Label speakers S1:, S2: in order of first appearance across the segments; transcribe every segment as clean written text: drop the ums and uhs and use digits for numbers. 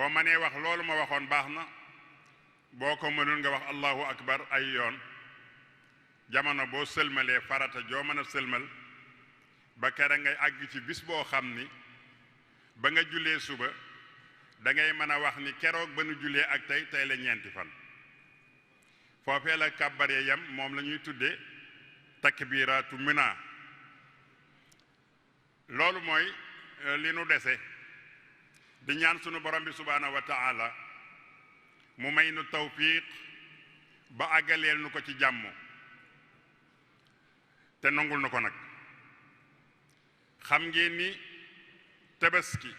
S1: boo mënee wax loolu ma waxoon baax na boo ko mënul nga wax allahu akbar ay yoon jamono boo sëlmalee farata joo mën a sëlmal ba kera ngay àgg ci bis boo xam ni ba nga jullee suba da ngay mën a wax ni keroog ba nu jullee ak tey la ñeenti fan foofee la kàbbar yam moom la ñuy tudde takbiraatu mina loolu mooy li nu dese di ñaan sunu borom bi subhaanahu wa taala mu may nu tawfiq ba àggaleel nu ko ci jàmm te nangul nu ko nag xam ngeen ni tabaski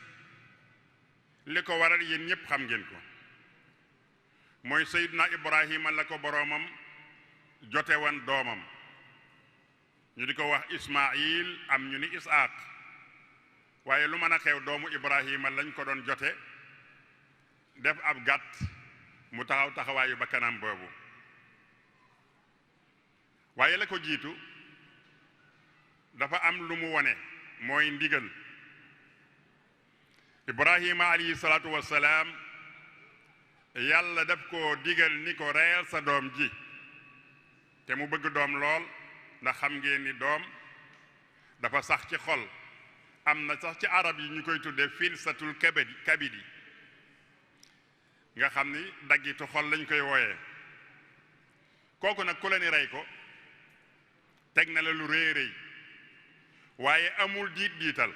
S1: li ko waral yéen ñëpp xam ngeen ko mooy Seydina Ibrahima la ko boroomam jote wan doomam ñu di ko wax Ismaayil am ñu ni Isaaq waaye lu mën a xew doomu Ibrahima lañ ko doon jote def ab gàtt mu taxaw taxawaayu ba kanam boobu waaye la ko jiitu dafa am lu mu wone mooy ndigal Ibrahima alayhi salaatu wassalaam yàlla daf ko digal ni ko reyal sa doom ji te mu bëgg doom lool ndax xam ngeen ni doom dafa sax ci xol am na sax ci arab yi ñu koy tudde filsatul kabidi nga xam ni daggitu xol lañ koy wooyee kooku nag ku la ni rey ko teg na la lu rëy rëy waaye amul diital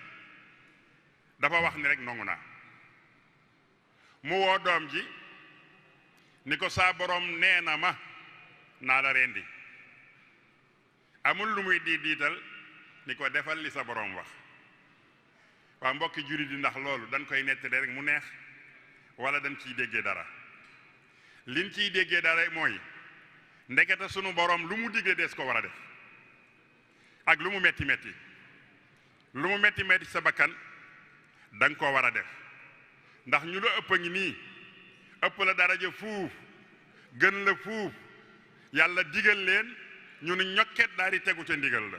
S1: dafa wax ni rek nongu naa mu woo doom ji ni ko saa borom nee na ma naa la rendi amul lu muy diital ni ko defal li sa borom wax waa mbokki juri di ndax loolu dañ koy nettali rek mu neex wala dañ ciy déggee dara liñ ciy déggee dara mooy ndekete sunu borom lu mu digle des ko war a def ak lu mu metti metti sa bakkan da nga koo war a def ndax ñu la ëpp a ngi nii ëpp la daraja fuuf gën la fuuf yàlla digal leen ñu ni ñokket daal di tegu ca ndigal la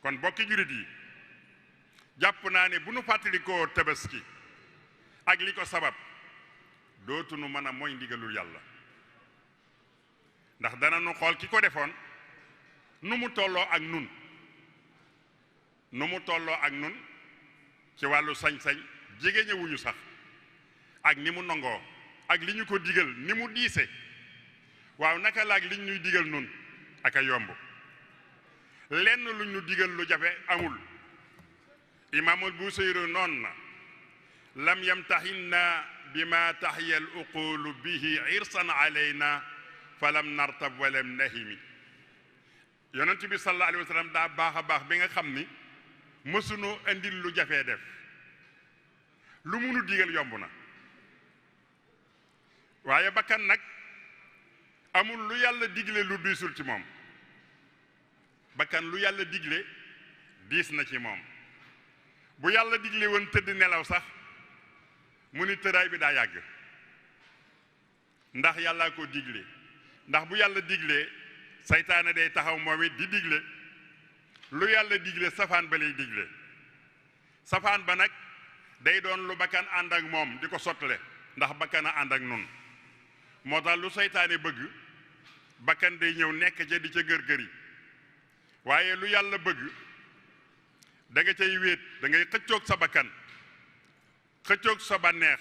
S1: kon bokki jurit yi jàpp naa ne bu nu fàttalikoo tabaski ak li ko sabab dootunu mën a mooy ndigalul yàlla ndax dana nu xool ki ko defoon nu mu tolloo ak nun ci wàllu sañ-sañ jege ñëwuñu sax ak ni mu nangoo ak li ñu ko digal ni mu diise waaw naka laag liñ ñuy digal nun ak a yomb lenn lu ñu digal lu jafe amul imaamul Busayri noon na lam yamtahinna bima taxiyal uqulu bihi irsan alayna falam nartab walam nahimi yonent bi sallallahu alayhi wa sallam daa baax a baax bi nga xam ni mësunoo indil lu jafee def lu munu digal yomb na waaye bakkan nag amul lu yàlla digle lu diisul ci moom bakkan lu yàlla digle diis na ci moom bu yàlla digle woon tëdd nelaw sax mu ni tëraay bi daa yàgg ndax yàllaa ko digle ndax bu yàlla diglee saytaane day taxaw moom it di digle lu yàlla digle safaan ba lay digle safaan ba nag day doon lu bakkan ànd ak moom di ko sottale ndax bakkan a ànd ak nun moo tax lu saytaane bëgg bakkan day ñëw nekk ca di ca gër-gëri waaye lu yàlla bëgg da nga cay wéet da ngay xëccoog sa bakkan xëccoog sa bànneex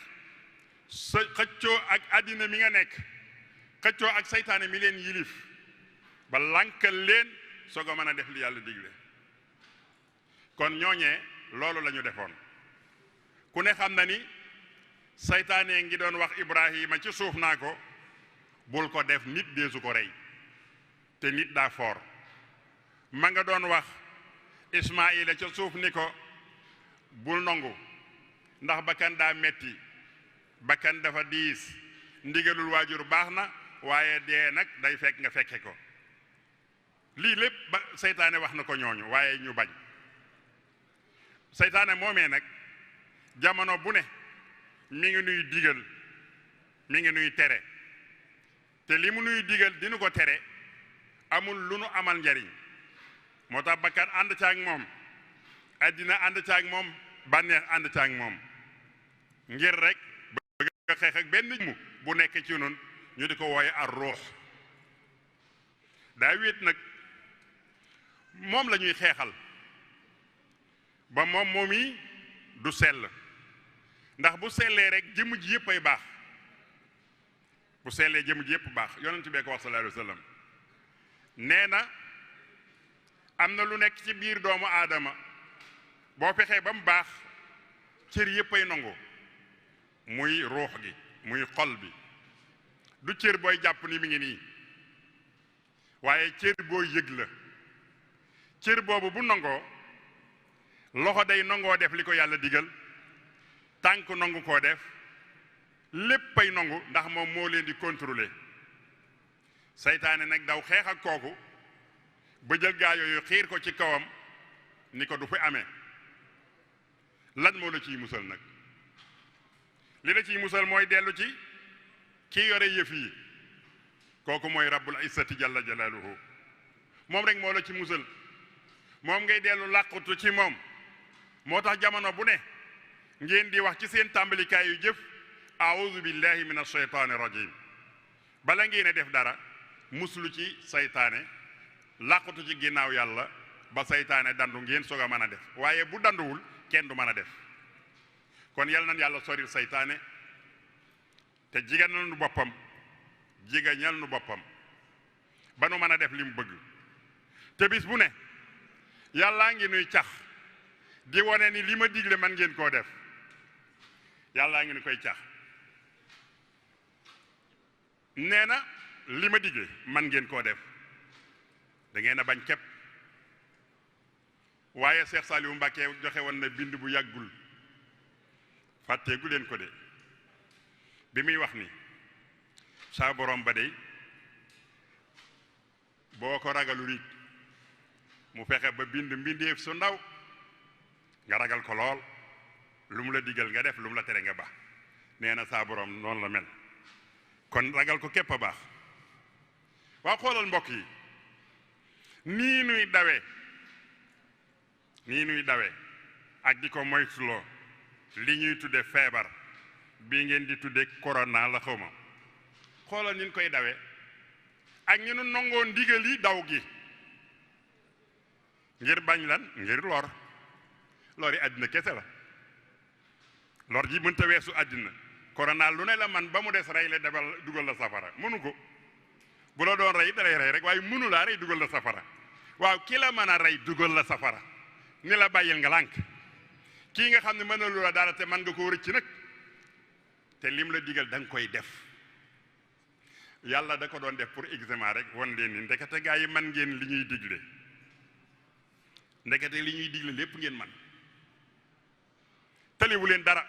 S1: sa xëccoo ak àddina mi nga nekk xëccoo ak saytaane mi leen yilif ba lànkal leen soog a mën a def li yàlla digle kon ñooñee loolu la ñu defoon ku ne xam na ni saytaane ngi doon wax Ibrahima ci suuf naa ko bul ko def nit deesu ko rey te nit daa foor ma nga doon wax Ismaayila ca suuf ni ko bul nongu ndax bakkan daa metti bakkan dafa diis ndigalul waajur baax na waaye dee nag day fekk nga fekke ko lii lépp ba seytaane wax na ko ñooñu waaye ñu bañ seytaane moomee nag jamono bu ne mi ngi nuy digal mi ngi nuy tere te li mu nuy digal dinu ko tere amul lu nu amal njariñ moo tax bakkan ànd ca ak moom àddina ànd ca ak moom bànneex ànd ca ak moom ngir rek bëgg a xeex ak benn mu bu nekk ci nun ñu di ko wooye ar ruux daa wéet nag moom la ñuy xeexal ba moom yi du sell ndax bu sellee rek jëmm ji yëpp ay baax bu sellee jëmm ji yëpp baax yonent bee ko wax sallallahu alayhi wa sallam nee na am na lu nekk ci biir doomu aadama boo fexee ba mu baax cër yëpp ay nangu muy ruux gi muy xol bi du cër booy jàpp ni mi ngi nii waaye cër booy yëg la cër boobu bu nangoo loxo day nangoo def li ko yàlla digal tànk nangu koo def léppay nangu ndax moom moo leen di contrôler seytaane nag daw xeex ak kooku ba jël gaa yooyu xiir ko ci kawam ni ko du fi amee lan moo la ciy musal nag li la ciy musal mooy dellu ci kii yore yëf yi kooku mooy rabbul izzati jalla jalaaluhu moom rek moo la ci musal moom ngay dellu làqutu ci moom moo tax jamono bu ne ngeen di wax ci seen tàmbalikaay yu jëf a'udhu billahi min ashaytaani rajim bala ngeen a def dara muslu ci saytaane làqutu ci ginnaaw yàlla ba saytaane dandu ngeen soog a mën a def waaye bu danduwul kenn du mën a def kon yal nañ yàlla soril saytaane te jiganal nu boppam jigañal nu boppam ba nu mën a def li mu bëgg te bis bu ne yàllaa ngi nuy cax di wane ni li ma digle man ngeen koo def yàllaa ngi nu koy cax nee na li ma digle man ngeen koo def da ngeen a bañ képp waaye Cheikh Saliou Mbacké joxe woon na bind bu yàggul fàtteegu leen ko de bi muy wax ni saa borom ba dey boo ko ragalul it mu fexe ba bind mbindeef su ndaw nga ragal ko lool lu mu la digal nga def lu mu la tere nga baax nee na saa borom noonu la mel kon ragal ko képp a baax waa xoolal mbokk yi nii nuy dawe ak di ko moytuloo li ñuy tudde feebar bii ngeen di tudde corona la xawma xoolal ni ñu koy dawe ak ñu nu nangoo ndigal yi daw gi ngir bañ lan ngir lor yi àddina kese la lor ji mënta weesu àddina corona lu ne la man ba mu des rey la defal dugal la safara mënu ko bu la doon rey dalay rey rek waaye mënu laa rey dugal la safara waaw ki la mën a rey dugal la safara ni la bàyyil nga lànk kii nga xam ne mën na lu la dara te man nga ko rëcc nag te lim la digal da nga koy def yàlla da ko doon def pour examen rek wan leen ni ndekete gaa yi man ngeen li ñuy digle ndekete li ñuy digle lépp ngeen man taliwu leen dara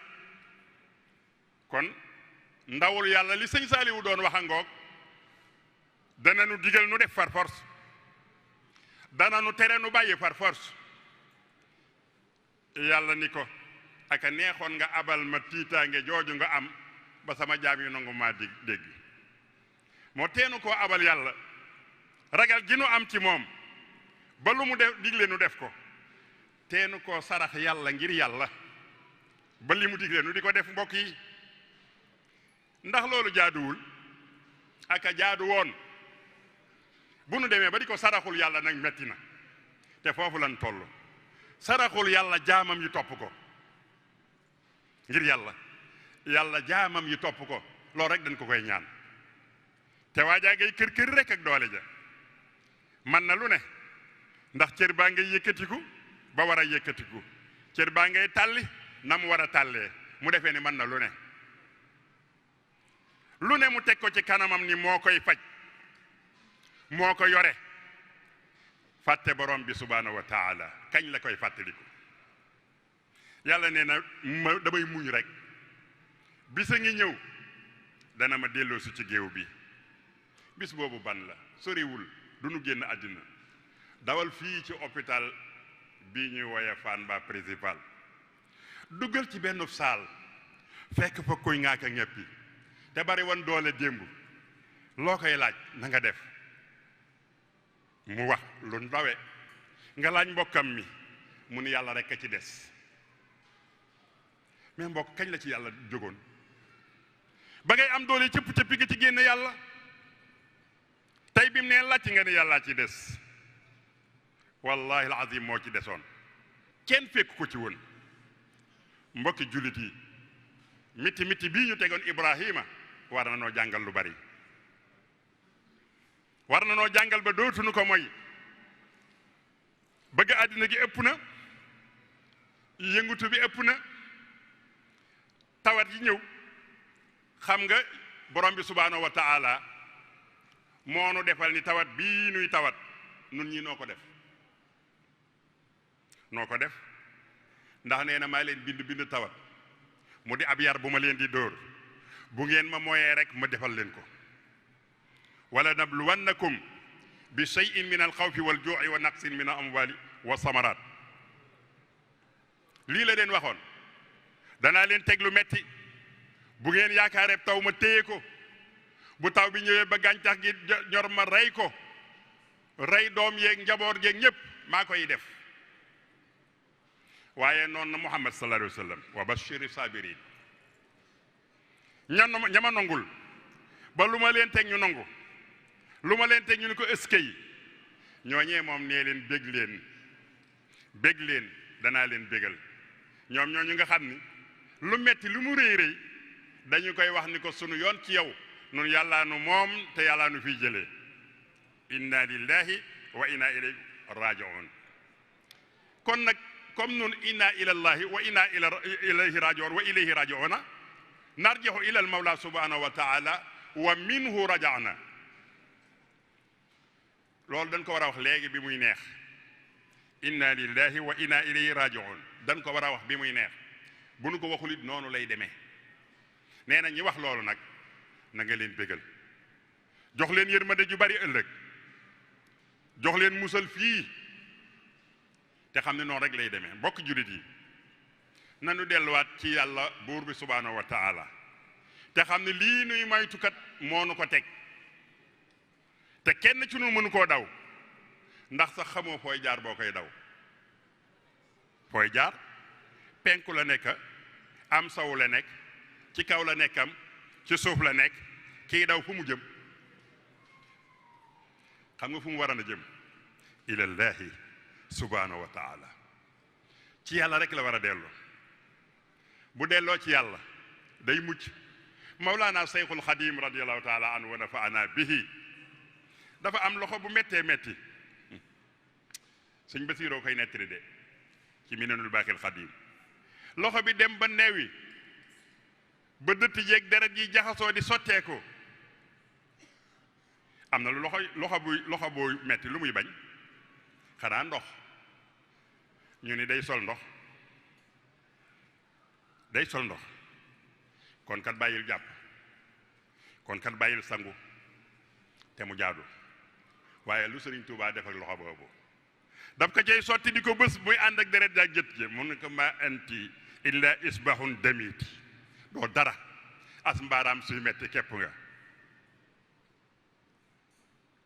S1: kon ndawul yàlla li sëñ Saaliwu doon wax a ngoog dana nu digal nu def par force dana nu tere nu bàyyi par force yàlla ni ko aka neexoon nga abal ma tiitaange jooju nga am ba sama jaam yu nangu maa dégg moo teenu koo abal yàlla ragal gi nu am ci moom ba lu mu def digle nu def ko teenu koo sarax yàlla ngir yàlla ba li mu digle nu di ko def mbokk yi ndax loolu jaaduwul aka jaadu woon bu nu demee ba di ko saraxul yàlla nag metti na te foofu lan toll saraxul yàlla jaamam yi topp ko ngir yàlla jaamam yi topp ko loolu rek dañ ko koy ñaan te waajaa ngay kër rek ak doole ja man na lu ne ndax cër baa ngay yëkkatiku ba war a yëkkatiku cër baa ngay tàlli na mu war a tàllee mu defee ni man na lu ne mu teg ko ci kanamam ni moo koy faj moo ko yore fàtte borom bi subhaanahu wa taala kañ la koy fàttaliku yàlla nee na damay muñ rek bisa ngi ñëw dana ma delloosi ci géew bi bis boobu ban la soriwul du nu génn àddina dawal fii ci hôpital bii ñuy woye Fann ba principal duggal ci benn saal fekk fa koy ŋaaka ñeppi te bari woon doole démb loo koy laaj na nga def mu wax lu ndawe nga laaj mbokkam mi mu ni yàlla rek a ci des mais mbokk kañ la ci yàlla jógoon ba ngay am doole cëpp-cëppi nga ci génne yàlla tey bi mu nee làcc nga ne yàllaa ci des wallahi alazim moo ci desoon kenn fekk ko ci woon mbokki jullit yi miti bii ñu tegoon Ibrahima war na noo jàngal lu bari war na noo jàngal ba dootuñu ko mooy bëgg àddina gi ëpp na yëngutu bi ëpp na tawat yi ñëw xam nga borom bi subhaanahu wa taala moo nu defal ni tawat bii nuy tawat nun ñi noo ko def ndax nee na maa leen bind tawat mu di ab yar bu ma leen di dóor bu ngeen ma mooyee rek ma defal leen ko wala nabluwannakum bi shay'in min al xawfi wal juu'i wa naqsin min al amwali wa samaraat lii la leen waxoon danaa leen teg lu metti bu ngeen yaakaaree taw ma téye ko bu taw bi ñëwee ba gàncax gi ñor ma rey ko rey doom yeeg njaboot yeeg ñépp maa koy def waaye noonu na Muhammad sallallahu alayhi wa sallam wa bashiri sabirin ñama nongul ba lu ma leen teg ñu nangu lu ma leen teg ñu ni ko ëskay ñooñee moom nee leen bég leen danaa leen bégal ñoom ñooñu nga xam ni lu metti lu mu rëy rëy dañu koy wax ni ko sunu yoon ci yow nun yàllaa nu moom te yàllaa nu fiy jëlee inna lillahi wa inna ilayhi raji'un kon nag comme nun inna ilallahi wa inna ilayhi raji'un wa ilayhi raji'una narji'u ila al mawla subhanahu wa ta'ala wa minhu raja'na loolu dañ ko war a wax léegi bi muy neex inna lillahi wa inna ilayhi raji'un dañ ko war a wax bi muy neex bu nu ko waxul it noonu lay demee nee na ñi wax loolu nag na nga leen bégal jox leen yërmande ju bari ëllëg jox leen musal fii te xam ne noonu rek lay demee mbokk jullit yi nanu delluwaat ci yàlla buur bi subhaanahu wa taala te xam ne lii nuy maytukat moo nu ko teg te kenn ci nu mënu koo daw ndax sax xamoo fooy jaar boo koy daw fooy jaar penku la nekk am saw la nekk ci kaw la nekkam ci suuf la nekk kii daw fu mu jëm xam nga fu mu war a jëm ilallahi subhanahu wa taala ci yàlla rek la war a delloo bu delloo ci yàlla day mucc mawlaana seyxul xadim radiallahu taala anhu wa nafaana bihi dafa am loxo bu méttee métti sëñ Basiiroo koy nettali de ci minanul baaxil xadim loxo bi dem ba neewi ba dëtt jeeg deret yi jaxasoo di sotteeku am na lu loxo bu metti lu muy bañ xanaa ndox ñu ni day sol ndox kon kat bàyyil jàpp kon kat bàyyil sangu te mu jaadu waaye lu Sëriñ Tuubaa def ak loxo boobu daf ko cay sotti di ko bés muy ànd ak deret ak jët ji mun ne ko ma anti illa isbahun damiti doo dara as mbaaraam suy metti képp nga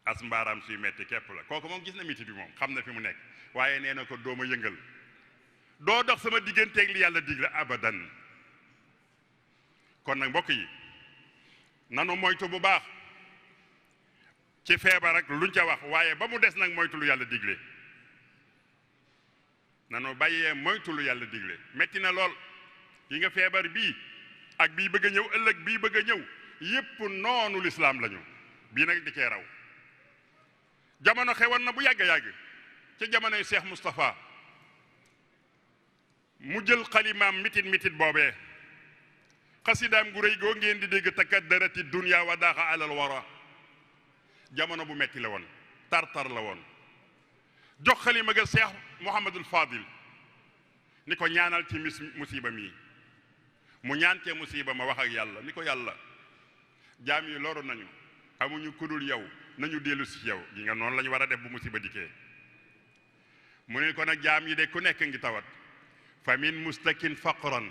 S1: as mbaaraam suy metti képp la kooku moom gis na miti bi moom xam na fi mu nekk waaye nee na ko dooma yëngal doo dox sama digganteeg li yàlla digle abadan kon nag mbokk yi nanu moytu bu baax ci feebar ak luñ ca wax waaye ba mu des nag moytu lu yàlla digle nanu bàyyee moytu lu yàlla digle metti na lool yi nga feebar bii ak bii bëgg a ñëw ëllëg bii bëgg a ñëw yépp noonu lislaam lañu bii nag di cee raw jamono xewoon na bu yàgg-yàgg ca jamonoy Cheikh Moustapha mu jël xalimaam mitit boobee xasidaam gu rëy goo ngeen di dégg takaddarati dunya wa daaxa alal wara jamono bu metti la woon tartar la woon jox xalima ga Cheikh Mouhamadul Fadil ni ko ñaanal ci musiba mii mu ñaantee musiba ma wax ak yàlla ni ko yàlla jaam yi loru nañu amuñu kudul yow nañu dellu si yow gi nga noonu la ñu war a def bu musiba dikkee mu ne ko nag jaam yi de ku nekk ngi tawat fa min mustakin faqran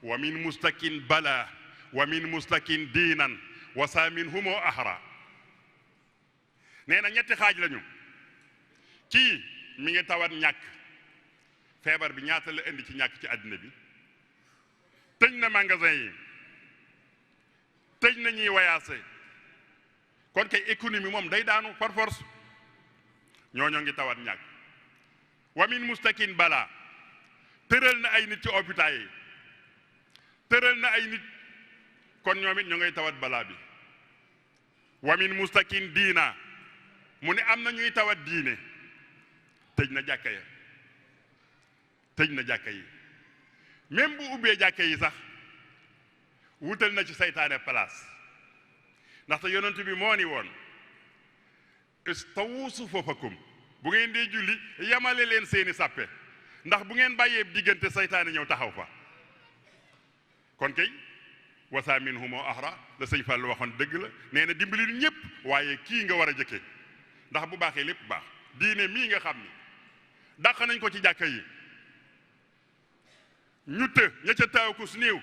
S1: wa min mustakin bala wa min mustakin diinan wa sa min humo ahra nee na ñetti xaaj lañu kii mi ngi tawat ñàkk feebar bi ñaata la indi ci ñàkk ci àddina bi na magasin yi tëj na ñuy wayaase kon kay économie moom day daanu par force ñooñoo ngi tawat ñàkk wa min mustakin bala tëral na ay nit ci hôpital yi tëral na ay nit kon ñoom it ñu ngay tawat balaa bi wa min mustakin diina mu ne am na ñuy tawat diine tëj na jàkka ya tëj na jàkka yi même bu ubbee jàkka yi sax wutal na ci saytaane place ndaxte yonent bi moo ni woon istawu sufufakum bu ngeen dee julli yamale leen seeni sàppe ndax bu ngeen bàyyee diggante saytaane ñëw taxaw fa kon kay wasa minhum ahra la sëñ Fall waxoon dëgg la nee na dimbali ñëpp waaye kii nga war a jëkke ndax bu baaxee lépp baax diine mii nga xam ni dàq nañ ko ci jàkka yi ñu ña ca taaw ko su néew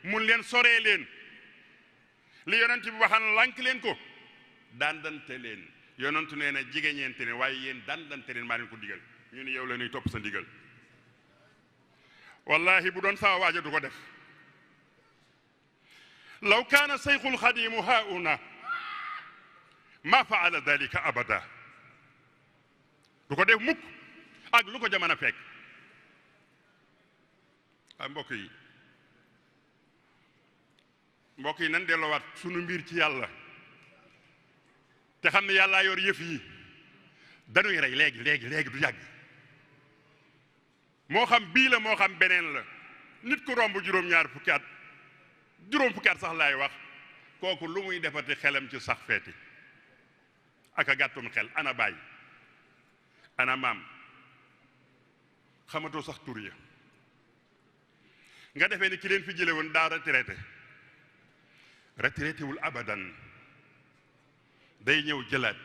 S1: mun leen soree leen li yonent bi waxaan lànk leen ko dandante leen yonentu nee na jigéñeente leen waaye yéen dandante leen maa leen ko digal ñu ni yow la ñuy topp sa ndigal wallahi bu doon sama waaja du ko def law kaana seyxul xadimu hauna ma faala dalika abada du ko def mukk ak lu ko jamono fekk ay mbokk yi nan delloowaat sunu mbir ci yàlla te xam ne yàllaa yor yëf yi dañuy rey léegi du yàgg moo xam bii la moo xam beneen la nit ku romb juróom-ñaar fukki at juróom fukki at sax laay wax kooku lu muy defati xelam ci sax feeti ak a gàttum xel ana baay ana maam xamatoo sax tur ya nga defee ni ki leen fi jële woon daa retraité wul abadan day ñëw jëlaat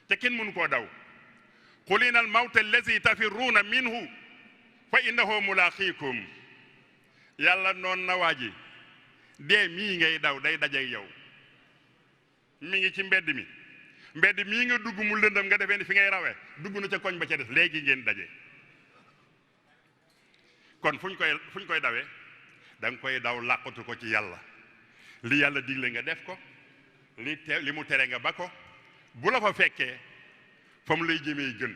S1: te kenn mënu koo daw qulina al mawta allazi tafirruuna minhu fa innahu mulaaqiikum yàlla noon na waa ji dee mii ngay daw day dajeek yow mi ngi ci mbedd mii nga dugg mu lëndam nga defee ni fi ngay rawee dugg na ca koñ ba ca des léegi ngeen daje kon fu ñu koy dawee da nga koy daw làqatu ko ci yàlla li yàlla digle nga def ko li mu tere nga ba ko bu la fa fekkee fa mu lay jëmee gën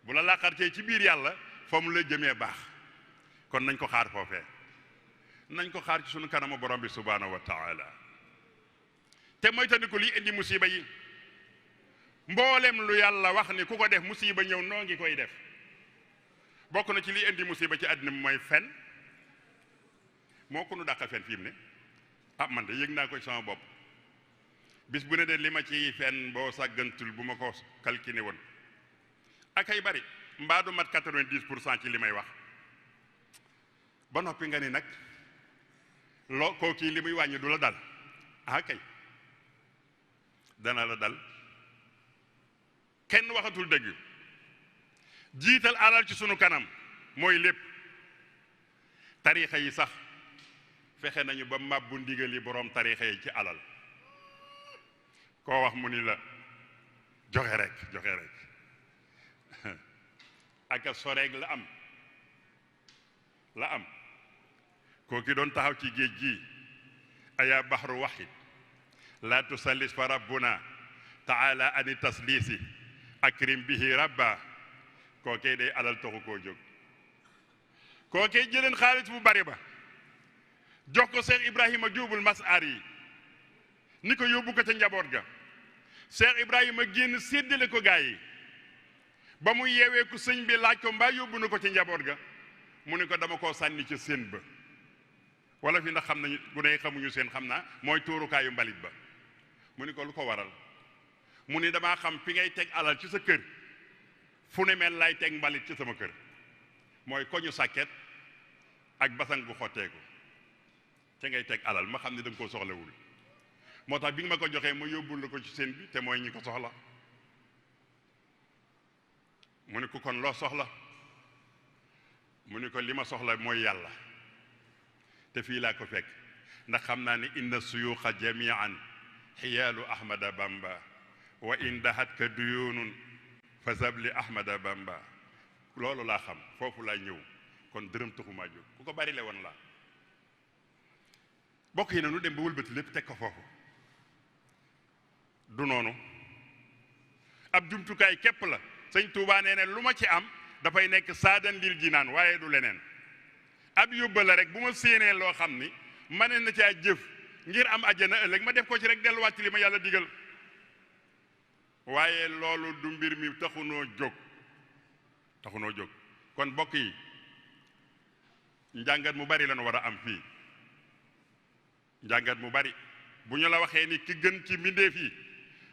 S1: bu la làqartee ci biir yàlla fa mu lay jëmee baax kon nañ ko xaar foofee nañ ko xaar ci sunu kanamu borom bi subhaanahu wa taala te mooy tandi ko liy indi musiba yi mboolem lu yàlla wax ni ku ko def musiba ñëw noo ngi koy def bokk na ci liy indi musiba ci àddina bi mooy fen moo ko nu dàqa fen fii mu ne man de yëg naa ko sama bopp bis bu ne de li ma ci fen boo sàggantul bu ma ko calculé woon ak ay bari mbaa du mat 90% ci li may wax ba noppi nga ni nag koo kii li muy wàññi du la dal kay dana la dal kenn waxatul dëgg jiital alal ci sunu kanam mooy lépp tariixa yi sax fexe nañu ba màbbu ndigal yi boroom tariixa yi ci alal koo wax mu ni la joxe rek aka soreeg la am koo ki doon taxaw ci géej gi aya bahru wahid la tusallis fa rabbuna taala ani taslisi akrim bihi rabba koo kay day alal taxu koo jóg koo kay jëleen xaalis bu bari ba jox ko Cheikh Ibrahima Juubul Mas'ar yi ni ko yóbbu ko ca njaboot ga Cheikh Ibrahima génn séddale ko gaa yi ba mu yeewee ku sëñ bi laaj ko mbaa yóbbu na ko ci njaboot ga mu ni ko dama koo sànni ca seen ba wala fi ndax xam nañu bu ne xamuñu seen xam naa mooy tuurukaayu mbalit ba mu ni ko lu ko waral mu ni damaa xam fi ngay teg alal ci sa kër fu ne mel lay teg mbalit ci sama kër mooy koñu sàkket ak basang bu xotteeku te ngay teg alal ma xam ne da nga koo soxlawul moo tax bi nga ma ko joxee ma yóbbul la ko ci seen bi te mooy ñi ko soxla mu ni ko kon loo soxla mu ni ko li ma soxla mooy yàlla te fii laa ko fekk ndax xam naa ni inna suyuuxa jamian xiyaalu ahmada bamba wa in dahatka duyunun fa zabli ahmada bamba loolu laa xam foofu laa ñëw kon dërëm taxumaa jóg ku ko bari le woon la bokk yi nanu dem ba wëlbati lépp teg ko foofu du noonu ab jumtukaay képp la sëñ Tuubaa nee ne lu ma ci am dafay nekk saadan lil jinaan waaye du leneen ab yóbba la rek bu ma séenee loo xam ni ma ne na caa jëf ngir am àjjana ëllëg ma def ko ci rek delluwaat ci li ma yàlla digal waaye loolu du mbir mi taxunoo jóg kon bokk yi njàngat mu bari lañu war a am fii njàngat mu bari bu ñu la waxee ni ki gën ci mbindeef yi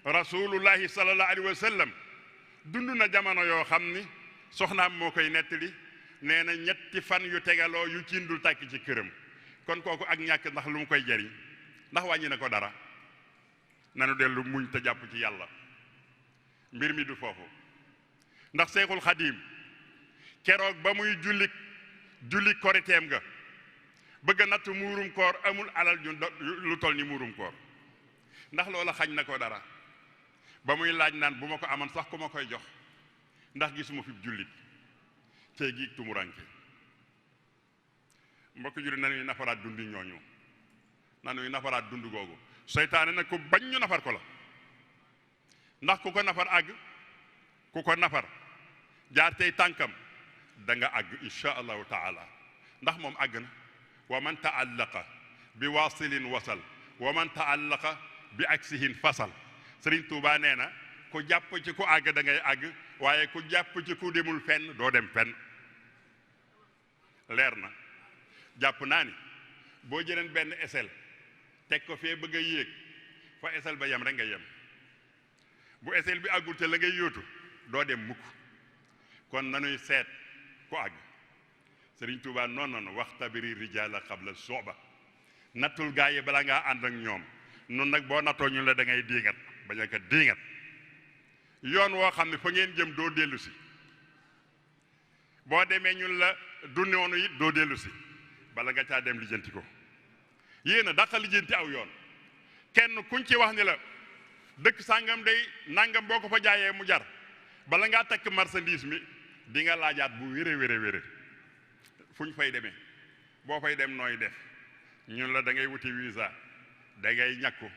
S1: rasulullahi sallallahu alayhi wa sallam dund na jamono yoo xam ni soxnaam moo koy nettali nee na ñetti fan yu tegaloo yu ciindul tàkk ci këram kon kooku ak ñàkk ndax lu mu koy jariñ ndax wàññi na ko dara nanu dellu muñ te jàpp ci yàlla mbir mi du foofu ndax Seexul Xadiim keroog ba muy julli koriteem ga bëgg a natt muurum koor amul alal lu toll ni muurum koor ndax loola xañ na ko dara ba muy laaj naan bu ma ko amoon sax ku ma koy jox ndax gisuma fi jullit cey gi tumuranke mbokk jullit nanuy nafaraat dundi ñooñu nanuy nafaraat dund googu seytaane nag ku bañ ñu nafar ko la ndax ku ko nafar àgg ku ko nafar jaar tey tànkam da nga àgg insha allahu taala ndax moom àgg na wa man taallaqa bi wasilin wasal wa man taallaqa bi aksihin fasal Sëriñ Tuubaa nee na ku jàpp ci ku àgg da ngay àgg waaye ku jàpp ci ku demul fenn doo dem fenn leer na jàpp naa ni boo jëleen benn esel teg ko fee bëgg a yéeg fa esel ba yem rek nga yem bu esel bi àggul te la ngay yóotu doo dem mukk kon nanuy seet ku àgg Sëriñ Tuubaa noonu waxtabiri rijaala qabla suba nattul gaa yi bala ngaa ànd ak ñoom nun nag boo nattoo ñu la da ngay diingat bañ a ko diingat yoon woo xam ne fa ngeen jëm doo dellu si boo demee ñun la du noonu it doo dellu si bala nga caa dem lijjanti ko yéen a dàqa lijjanti aw yoon kenn kuñ ci wax ni la dëkk sàngam day nangam boo ko fa jaayee mu jar bala ngaa takk marchandise mi di nga laajaat bu wére fu ñu fay demee boo fay dem nooy def ñun la da ngay wuti visa da ngay ñàkku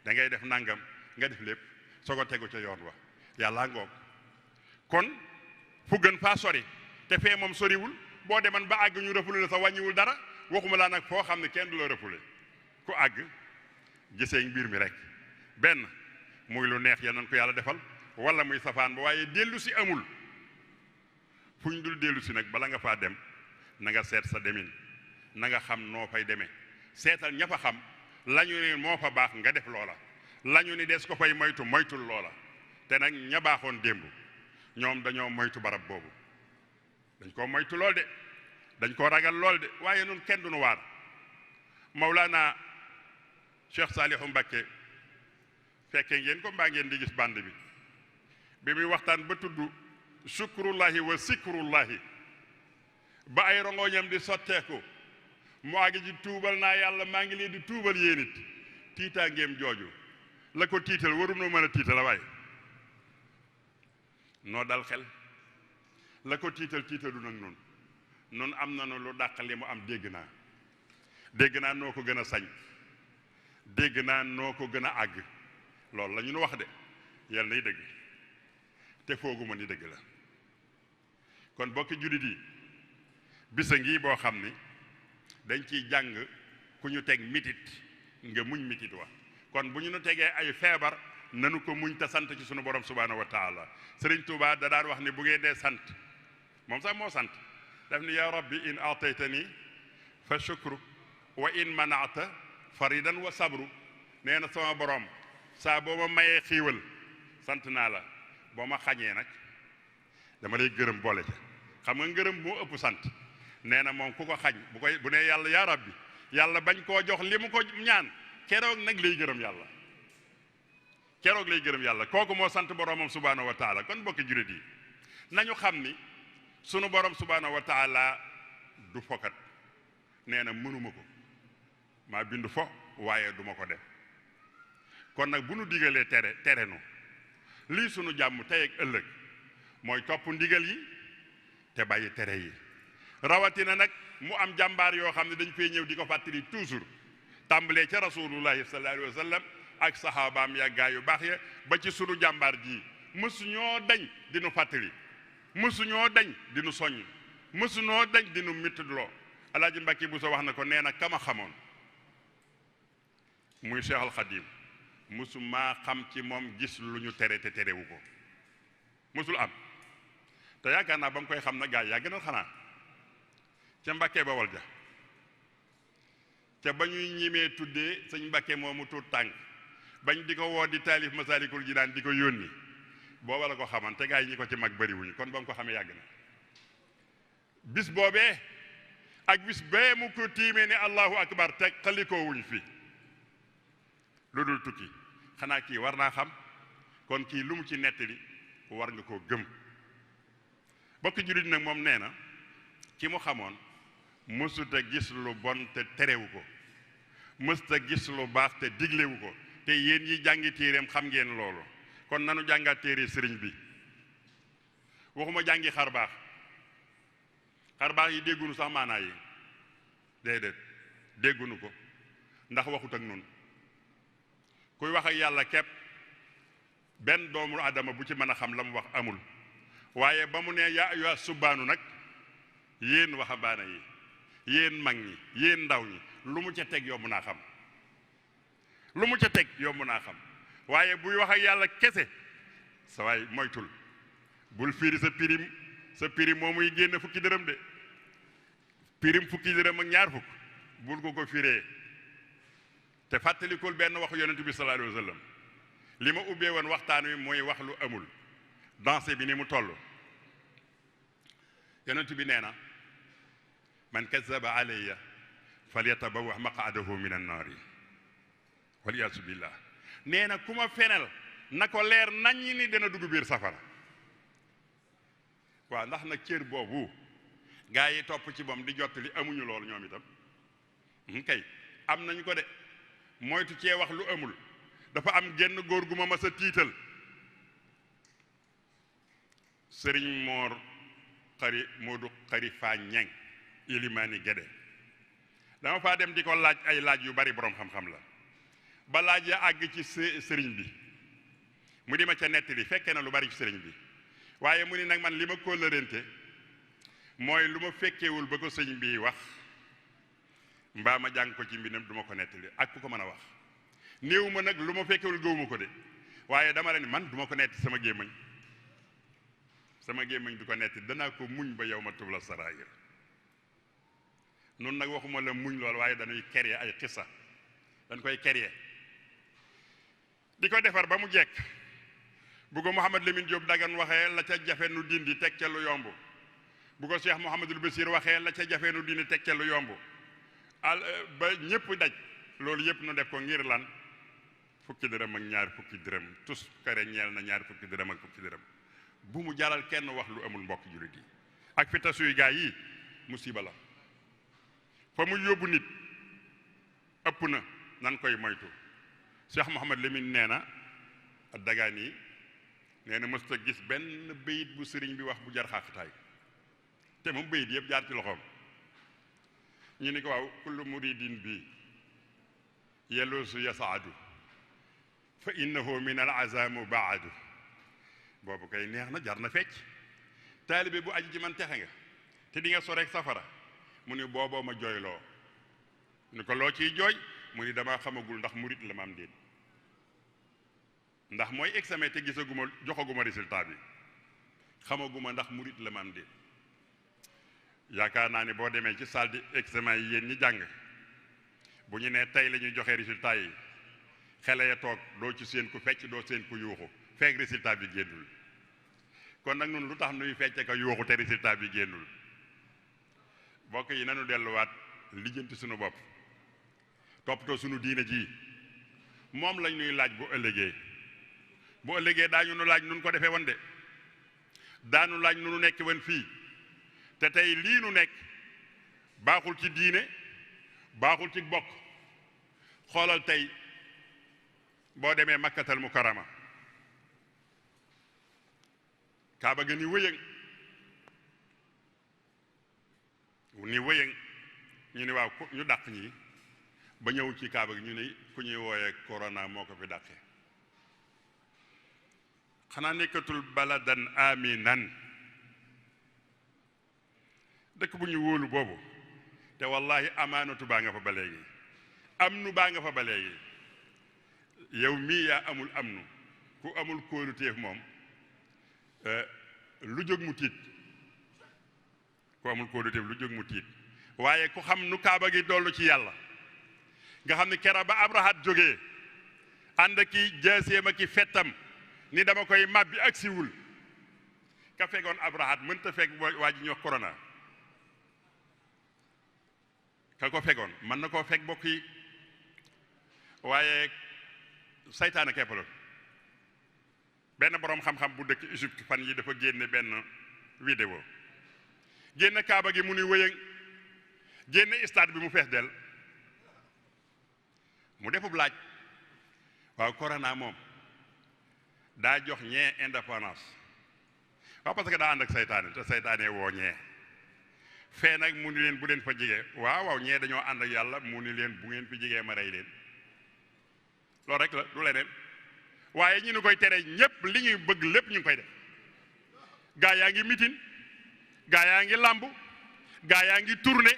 S1: da ngay def nangam nga def lépp soo ko tegu ca yoon wa yàlla ngoog kon fu gën faa sori te fee moom soriwul boo deman ba àgg ñu rëfule la sa wàññiwul dara waxuma laa nag foo xam ne kenn du la rëfule ku àgg gisee mbir mi rek benn muy lu neex ya nan ko yàlla defal wala muy safaan ba waaye dellu si amul fu ñu dul dellu si nag bala nga faa dem na nga seet sa demin na nga xam noo fay demee seetal ña fa xam la ñu ne moo fa baax nga def loola la ñu ni des ko fay moytul loola te nag ña baaxoon démb ñoom dañoo moytu barab boobu dañ koo moytu lool de dañ koo ragal lool de waaye nun kenn duñu waar Mawlana Cheikh Salihu Mbacké fekkee ngeen ko mbaa ngeen di gis band bi muy waxtaan ba tudd sukrullahi wa sikrullahi ba ay rongoñam di sotteeku mu àgg ci tuubal naa yàlla maa ngi leen di tuubal yéen it tiitaa ngéem jooju la ko tiital waru noo mën a tiital a waaye noo dal xel la ko tiitalu nag nun am na lu dàq li mu am dégg naa noo ko gën a sañ dégg naa noo ko gën a àgg loolu la ñu wax de yàlla nay dëgg te fooguma ni dëgg la kon bokki jullit yi bisa ngi boo xam ni dañ ciy jàng ku ñu teg mitit nga muñ mitit wa kon bu ñu nu tegee ay feebar nanu ko muñ te sant ci sunu borom subhaanahu wa taala Sëriñ Tuubaa da daan wax ni bu ngeen dee sant moom sax moo sant daf ni yaa rabbi in aataytani fa shukru wa in manaata faridan wa sabru nee na sama borom saa boo ma mayee xiiwal sant naa la boo ma xañee nag dama lay gërëm boole ca xam nga ngërëm moo ëpp sant nee na moom ku ko xañ bu ne yàlla yaa rabbi yàlla bañ koo jox li mu ko ñaan keroog nag lay gërëm yàlla kooku moo sant boromam subhaanahu wa taala kon bokki jurit yi nañu xam ni sunu borom subhaanahu wa taala du fokat nee na mënuma ko maa bindu fo waaye duma ko def kon nag bu nu digalee tere nu lii sunu jàmm tey ak ëllëg mooy topp ndigal yi te bàyyi tere yi rawatina nag mu am jàmbaar yoo xam ne dañ fay ñëw di ko fàttali toujours tàmbalee ca rasulullahi sallallahu alayhi wa sallam ak saxaabaam ya gaa yu baax ya ba ci sunu jàmbaar ji mësuñoo dañ di nu fàttali mësuñoo dañ di nu soññ mësuñoo dañ di nu mittudloo alaaji Mbàkke bu sa wax na ko nee na kama xamoon muy Cheikh al Khadim mësu maa xam ci moom gis lu ñu tere te terewu ko mësul am te yaakaar naa ba mu koy xam na gaa yi yaa gënal xanaa ca Mbàkke Bawol ja ca ba ñuy ñimee tuddee sëñ Mbàkke moomu tuut tànk bañ di ko woo di taalif Masaalikul Jinaan di ko yónni booba la ko xaman te gaa yi ñi ko ci mag bariwuñu kon ba mu ko xamee yàgg na bis boobee ak bis bee mu ko tiimee ne allahu akbar te xalikoowuñ fi lu dul tukki xanaa kii war naa xam kon kii lu mu ci nettali war nga koo gëm bokk jullit nag moom nee na ki mu xamoon mësuta gis lu bon te terewu ko mësuta gis lu baax te diglewu ko te yéen yi jàngi téereem xam ngeen loolu kon nanu jàngaat téere sëriñ bi waxuma jàngi xar baax yi déggunu sax maanaa yi déedéet déggunu ko ndax waxut ak nun kuy wax ak yàlla képp benn doomu adama bu ci mën a xam la mu wax amul waaye ba mu ne yaa ayyuha subbaanu nag yéen waxambaane yi yéen mag ñi yéen ndaw ñi lu mu ca teg yomb naa xam lu mu ca teg yomb naa xam waaye buy wax ak yàlla kese sa waay moytul bul fiiri sa pirim moo muy génn fukki dërëm de pirim fukki dërëm ak ñaar fukk bul ko firee te fàttalikul benn waxu yonent bi sallallahu alayhi wa sallam li ma ubbee woon waxtaan wi mooy wax lu amul danse bi ni mu toll yonent bi nee na man kazaba alayya falyatabawwa maq'adahu min annaari waliyaasu billah nee na ku ma fenel na ko leer naññ ni dana dugg biir safara waaw ndax nag cër boobu gaa yi topp ci moom di jottali amuñu loolu ñoom itam kay am nañu ko de moytu cee wax lu amul dafa am genn góor gu ma mas a tiital sëriñ Moodu Xari Faa Ñeng Ilimaani Gédé dama faa dem di ko laaj ay laaj yu bari boroom xam-xam la ba laaj ya àgg ci sëriñ bi mu di ma ca nettali fekke na lu bari ci sëriñ bi waaye mu ni nag man li ma kóllërante mooy lu ma fekkewul ba ko sëñ bi wax mbaa ma jàng ko ci mbindam du ma ko nettali ak ku ko mën a wax néew ma nag lu ma fekkewul gëwuma ko de waaye dama leen man du ma ko netti sama gémmañ du ko netti danaa ko muñ ba yow ma tubla saraayir noonu nag waxuma la muñ lool waaye dañuy créer ay xissa dañ koy créer di ko defar ba mu jekk bu ko Mouhamad Lamine Diop Dagana waxee la ca jafe nu dindi teg ca lu yomb bu ko Cheikh Mouhamadul Basir waxee la ca jafe nu dindi teg ca lu yomb ba ñëpp daj loolu yëpp nu def ko ngir lan fukki dërëm ak ñaar fukki dërëm tus kare ñeel na ñaar fukki dërëm ak fukki dërëm bu mu jaral kenn wax lu amul mbokk jullit yi ak fi tasuy gaa yi musiba la fa mu yóbbu nit ëpp na nan koy moytu Cheikh Mouhamad Lamine nee na Dagana yi nee na mësta gis benn bayit bu sëriñ bi wax bu jar xaafitaay te moom bayit yëpp jaar ci loxoom ñu ni ko waaw kullu muridin bi yeluusu yasaadu fa innahu min al azamu baadu boobu kay neex na jar na fecc taalibe bu aji ji man texe nga te di nga soreek safara mu ni booboo ma jooyloo ni ko loo ciy jooy mu ni dama xamagul ndax murit la ma am déet ndax mooy examen te gisaguma joxaguma résultat bi xamaguma ndax murit la ma am déet yaakaar naa ni boo demee ci salle di examen yi yéen ñi jàng bu ñu nee tey la ñuy joxe résultat yi xele ya toog doo ci seen ku fecc doo seen ku yuuxu fekk résultat bi génnul kon nag nun lu tax nuy fecce ka yuuxu te résultat bi génnul bokk yi nanu delluwaat lijjanti suñu bopp toppatoo suñu diine ji moom lañ ñuy laaj bu ëllëgee daañu nu laaj nun ko defee woon de daanu laaj nu nekk woon fii te tey lii nu nekk baaxul ci diine baaxul ci bokk xoolal tey boo demee makkatal mukarrama kaaba ga ni wëyëng ni wëyëng ñu ne waaw ñu dàq ñi ba ñëw ci kaaba gi ñu ne ku ñuy wooyee corona moo ko fi dàqee xanaa nekkatul baladan aminan dëkk bu ñu wóolu boobu te wallahi amaanatu baa nga fa ba léegi amnu baa nga fa ba léegi yow mii yaa amul amnu ku amul kóoluteef moom lu jóg mu tiit ku amul kóoluteef lu jóg mu tiit waaye ku xam nu kaaba gi dollu ci yàlla nga xam ne kera ba abrahat jógee ànd ki jaaseem ak ki fettam ni dama koy màbbi ak siwul ka fegoon abrahat mënta fekk waa ji ñu wax corona ka ko fegoon mën na koo fekk bokk yi waaye saytaane keppaloon benn boroom xam-xam bu dëkk Égypte fan yi dafa génne benn vidéo génne kaaba gi mu ni wëyëng génne stade bi mu fees del mu defub laaj waaw corona moom daa jox ñee indépendance waaw parce que daa ànd ak saytaane te saytaane woo ñee fee nag mu ni leen bu leen fa jigee waaw ñee dañoo ànd ak yàlla mu ni leen bu ngeen fi jigee ma rey leen loolu rek la du leneen waaye ñu ni koy tere ñépp li ñuy bëgg lépp ñu ngi koy def gaa yaa ngi mitin gaa yaa ngi làmb gaa yaa ngi tourné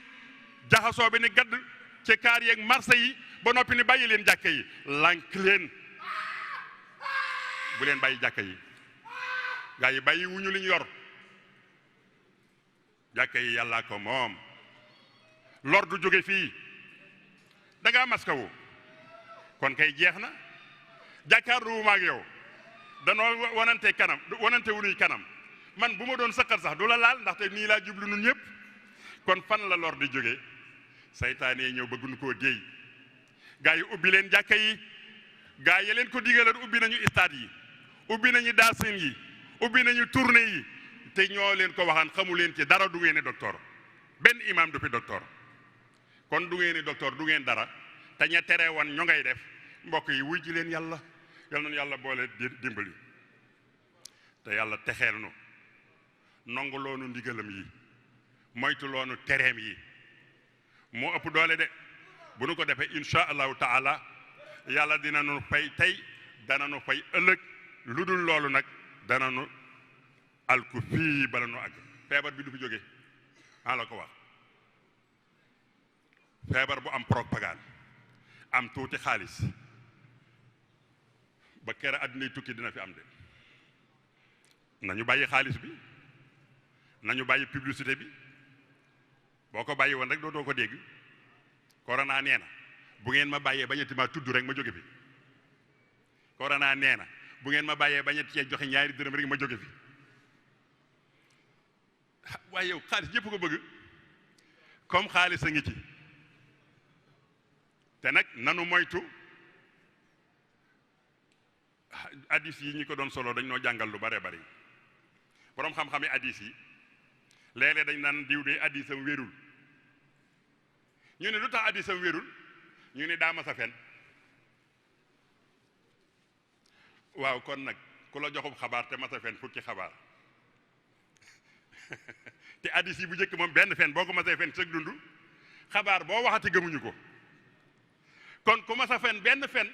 S1: jaxasoo bi ni gadd ci kaar yeeg marché yi ba noppi ni bàyyi leen jàkka yi lànk leen bu leen bàyyi jàkka yi gaa yi bàyyi wuñu li ñu yor jàkka yi yàllaa ko moom lor du jóge fii da ngaa maskawu kon kay jeex na jàkkaarloo ma ak yow danoo wanante kanam wanante wuñuy kanam man bu ma doon sëqat sax du la laal ndaxte nii laa jublu nun ñëpp kon fan la lor di jóge saytaane ñëw bëgguñu koo déey gaa yi ubbi leen jàkka yi gaa yi leen ko digaloon ubbi nañu stade yi ubbi nañu daasin yi ubbi nañu tournée yi te ñoo leen ko waxaan xamu leen ci dara du ngeen ni docteur benn imam du fi docteur kon du ngeen ni docteur du ngeen dara te ña tere woon ñoo ngay def mbokk yi wuy ji leen yàlla yal nañu yàlla boole dimbali te yàlla texeel nu nongu loonu ndigalam yi moytu loonu tereem yi moo ëpp doole de bu nu ko defee insha allahu taala yàlla dina nu fay tey dana nu fay ëllëg lu dul loolu nag dana nu alku fii bala nu àgg feebar bi du fi jóge maa la ko wax feebar bu am propagande am tuuti xaalis ba kere àddina tukki dina fi am de nañu bàyyi xaalis bi nañu bàyyi publicité bi boo ko bàyyi woon rek doo ko dégg corona nee na bu ngeen ma bàyyee bañeti ma tudd rek ma jóge fi corona nee na bu ngeen ma bàyyee bañeti cee joxe ñaari dërëm rek ma jóge fi waaye yow xaalis ñëpp ko bëgg comme xaalis a ngi ci te nag nanu moytu addis yi ñi ko doon solo dañ noo jàngal lu bare bari boroom xam-xami addis yi léeg-léeg dañ naan diw de addisam wérul ñu ne lu tax addisam wérul ñu ne daa mas a fen waaw kon nag ku la joxub xabaar te mas a fen fukki xabaar te addis yi bu njëkk moom benn fen boo ko mas a fen sëg dund xabaar boo waxati gëmuñu ko kon ku mas a fen benn fen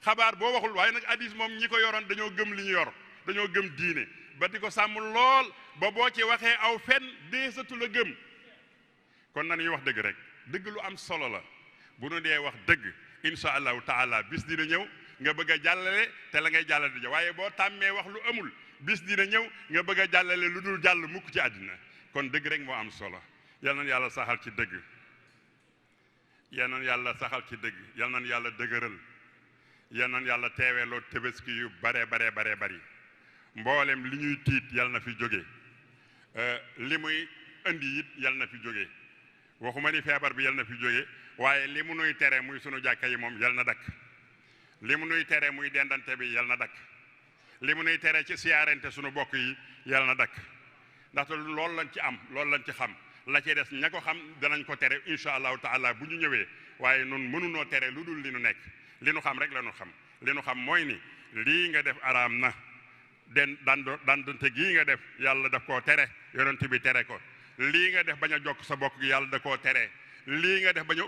S1: xabaar boo waxul waaye nag addis moom ñi ko yoroon dañoo gëm li ñu yor dañoo gëm diine ba di ko sàmm lool ba boo ci waxee aw fen deesatu la gëm kon nañuy wax dëgg rek dëgg lu am solo la bu nu dee wax dëgg insha allahu taala bis dina ñëw nga bëgg a jàllale te la ngay jàllale di waaye boo tàmmee wax lu amul bis dina ñëw nga bëgg a jàllale lu dul jàll mukk ci àddina kon dëgg rek moo am solo yal nañu yàlla saxal ci dëgg yal nañu yàlla saxal ci dëgg yal nañu yàlla dëgëral yal nañu yàlla teeweeloo Tabaski yu bare bari mboolem li ñuy tiit yal na fi jóge li muy indi it yal na fi jóge waxuma ni feebar bi yal na fi jóge waaye li mu nuy tere muy sunu jàkka yi moom yal na dakk li mu nuy tere muy dendante bi yal na dakk li mu nuy tere ci siyaarente sunu bokk yi yal na dakk ndaxte loolu lañ ci am loolu lañ ci xam la ci des ña ko xam danañ ko tere insha allahu taala bu ñu ñëwee waaye nun mënunoo tere lu dul li nu nekk li nu xam rek la nu xam li nu xam mooy ni lii nga def araam na dandante gii nga def yàlla daf koo tere yonent bi tere ko lii nga def bañ a jokk sa bokk gi yàlla da koo tere lii nga def bañ a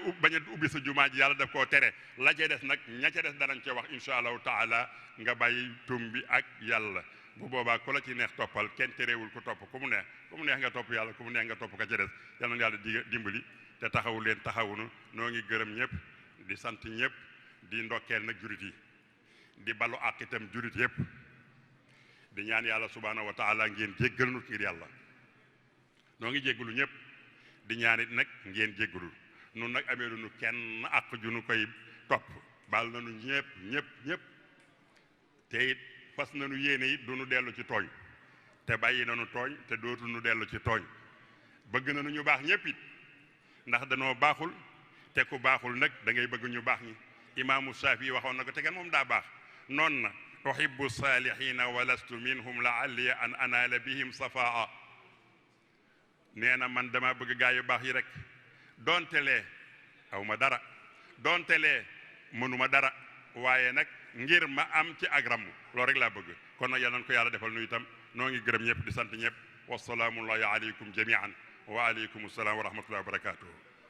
S1: ubbi sa jumaa ji yàlla daf koo tere la ca des nag ña ca des danañ ca wax insha allahu taala nga bàyyi tum bi ak yàlla bu boobaa ku la ci neex toppal kenn terewul ku topp ku mu neex nga topp yàlla ku mu neex nga topp ka ca des yal na yàlla dimbali te taxawu leen taxawunu noo ngi gërëm ñëpp di sant ñëpp di ndokkeel nag jurit yi di balu àq itam jurit yëpp di ñaan yàlla subhaanahu wa taala ngeen jéggal nu ngir yàlla noo ngi jéggalu ñëpp di ñaanit nag ngeen jéggalu nun nag amee lu nu kenn àq ju nu koy topp baal nañu ñëpp te it fas nañu yéene it du nu dellu ci tooñ te bàyyi nañu tooñ te dootu nu dellu ci tooñ bëgg nañu ñu baax ñëpp it ndax danoo baaxul te ku baaxul nag da ngay bëgg ñu baax ñi imaamu Shaafi waxoon na ko te kenn moom daa baax noon na uhibbu saalihiina wa lastu minhum la'alli an anaala bihim safaa nee na man dama bëgg gaa yu baax yi rek donte lee aw ma dara donte lee mënuma dara waaye nag ngir ma am ci ak ramm loolu rek laa bëgg kon nag yal na ko yàlla defal nu itam noo ngi gërëm ñëpp di sant ñëpp wasalaamullahi aleykum jamian wa aleykum salaam wa rahmatullahi wa barakatuh